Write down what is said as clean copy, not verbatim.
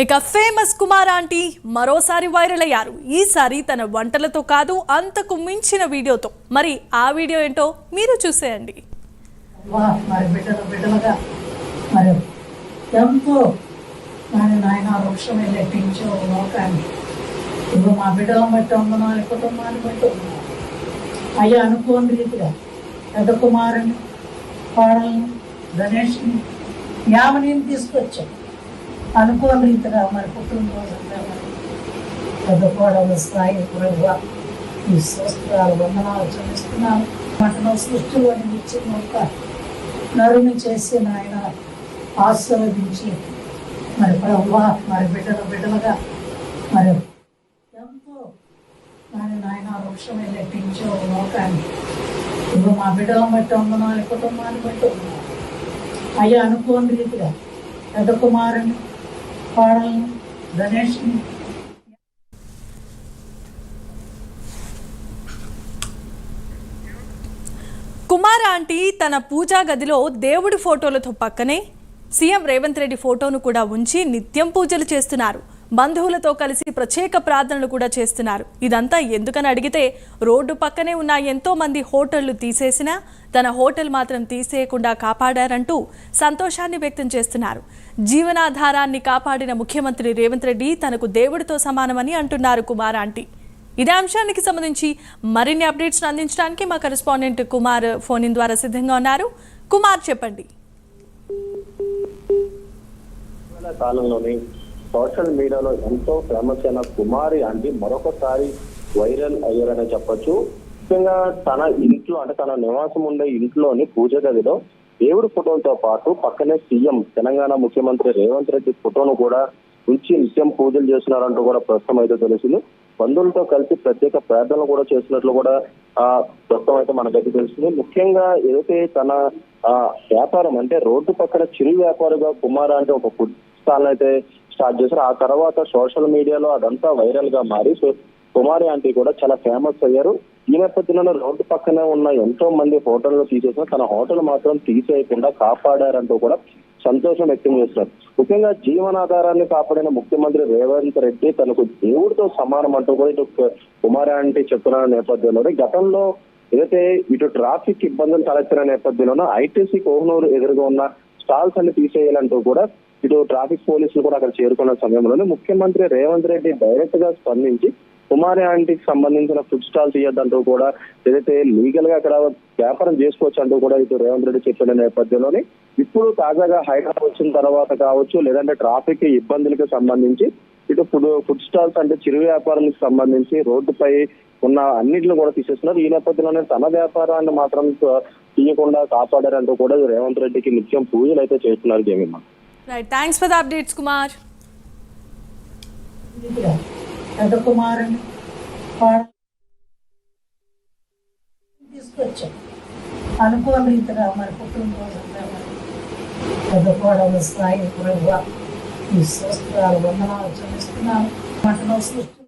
ఇక famous Kumar aunty మరోసారి viral అయ్యారు. ఈసారి తన వంటలతో కాదు, అంతకు మించిన వీడియోతో. మరి ఆ వీడియో ఏంటో మీరు చూసేయండి. మా బిడ్డలను బట్టి వందనాలు, కుటుంబాన్ని బట్టి అయ్యా అనుకోని రీతిగా పెద్ద కుమారుని, కోడల్ని, గణేష్ని, యామని తీసుకొచ్చాం. అనుకోని రీతిగా మరి పుట్టినరోజు పెద్ద కోడలు స్థాయి కూడా ఈ స్వస్థాలు వందనాలు చెల్లిస్తున్నాను. మటను సృష్టిలోని ఇచ్చిన ఒక నరుని చేసి ఆయన ఆశీర్వదించి మరి ప్రభువా మరి బిడ్డలుగా మరి ఎంతో నాయన వృక్షమే లెక్కించే లోకాన్ని మా బిడ్డలను బట్టి వందనాలు, కుటుంబాన్ని బట్టి అయ్యా అనుకోని రీతిగా పెద్ద కుమారుని, కోడల్ని, గణేష్ని. కుమార్ ఆంటీ తన పూజా గదిలో దేవుడి ఫోటోలతో పక్కనే సీఎం రేవంత్ రెడ్డి ఫోటోను కూడా ఉంచి నిత్యం పూజలు చేస్తున్నారు. బంధువులతో కలిసి ప్రత్యేక ప్రార్థనలు కూడా చేస్తున్నారు. ఇదంతా ఎందుకని అడిగితే, రోడ్డు పక్కనే ఉన్న ఎంతో మంది హోటళ్లు తీసేసినా తన హోటల్ మాత్రం తీసేయకుండా కాపాడారంటూ సంతోషాన్ని వ్యక్తం చేస్తున్నారు. జీవనాధారాన్ని కాపాడిన ముఖ్యమంత్రి రేవంత్ రెడ్డి తనకు దేవుడితో సమానమని అంటున్నారు కుమార్ ఆంటీ. ఇదే అంశానికి సంబంధించి మరిన్ని అప్డేట్స్ అందించడానికి మా కరెస్పాండెంట్ కుమార్ ఫోన్ ఇన్ ద్వారా సిద్ధంగా ఉన్నారు. కుమార్, చెప్పండి. కాలంలోని సోషల్ మీడియాలో ఎంతో ఫేమస్ అయిన కుమారి ఆంటీ మరొకసారి వైరల్ అయ్యారనే చెప్పొచ్చు. ముఖ్యంగా తన ఇంట్లో, అంటే తన నివాసం ఉండే ఇంట్లోని పూజ గదిలో దేవుడి ఫోటోలతో పాటు పక్కనే సీఎం తెలంగాణ ముఖ్యమంత్రి రేవంత్ రెడ్డి ఫోటోను కూడా ఉంచి నిత్యం పూజలు చేస్తున్నారంటూ కూడా ప్రస్తుతం అయితే తెలిసింది. బంధువులతో కలిసి ప్రత్యేక ప్రార్థనలు కూడా చేస్తున్నట్లు కూడా ప్రస్తుతం అయితే మనకైతే తెలుస్తుంది. ముఖ్యంగా ఏదైతే తన వ్యాపారం, అంటే రోడ్డు పక్కన చిరు వ్యాపారిగా కుమార్ అంటే ఒక ఫుడ్ స్టాల్ అయితే స్టార్ట్ చేశారు. ఆ తర్వాత సోషల్ మీడియాలో అదంతా వైరల్ గా మారి కుమారి ఆంటీ కూడా చాలా ఫేమస్ అయ్యారు. ఈ నేపథ్యంలో రోడ్డు పక్కనే ఉన్న ఎంతో మంది హోటళ్లు తీసేసిన తన హోటల్ మాత్రం తీసేయకుండా కాపాడారంటూ కూడా సంతోషం వ్యక్తం చేస్తున్నారు. ముఖ్యంగా జీవనాధారాన్ని కాపాడిన ముఖ్యమంత్రి రేవంత్ రెడ్డి తనకు దేవుడితో సమానం అంటూ కూడా ఇటు కుమారి ఆంటీ చెప్తున్న నేపథ్యంలోనే గతంలో ఏదైతే ఇటు ట్రాఫిక్ ఇబ్బందులు తలెత్తిన నేపథ్యంలోనూ ఐటీసీ కోహ్నూరు ఎదురుగా ఉన్న స్టాల్స్ అన్ని తీసేయాలంటూ కూడా ఇటు ట్రాఫిక్ పోలీసులు కూడా అక్కడ చేరుకున్న సమయంలోనే ముఖ్యమంత్రి రేవంత్ రెడ్డి డైరెక్ట్ గా స్పందించి కుమారి ఆంటీకి సంబంధించిన ఫుడ్ స్టాల్ తీయద్దంటూ కూడా ఏదైతే లీగల్ గా అక్కడ వ్యాపారం చేసుకోవచ్చు అంటూ కూడా ఇటు రేవంత్ రెడ్డి చెప్పిన నేపథ్యంలోనే ఇప్పుడు తాజాగా హైదరాబాద్ వచ్చిన తర్వాత కావచ్చు, లేదంటే ట్రాఫిక్ ఇబ్బందులకు సంబంధించి ఇటు ఫుడ్ స్టాల్స్ అంటే చిరు వ్యాపారానికి సంబంధించి రోడ్డుపై ఉన్న అన్నింటిని కూడా తీసేస్తున్నారు. ఈ నేపథ్యంలోనే తన వ్యాపారాన్ని మాత్రం తీయకుండా కాపాడారంటూ కూడా రేవంత్ రెడ్డికి నిత్యం పూజలు అయితే చేస్తున్నారు. Jemimah, right, thanks for the updates Kumar. పెద్ద కుమారుని, తీసుకొచ్చాం. అనుకోని రీతిగా మరి పుట్టినరోజు పెద్ద కోడలు స్థాయి కూడా ఈ స్వస్థాలు వందనాలు చెల్లిస్తున్నాను. మటను సృష్టి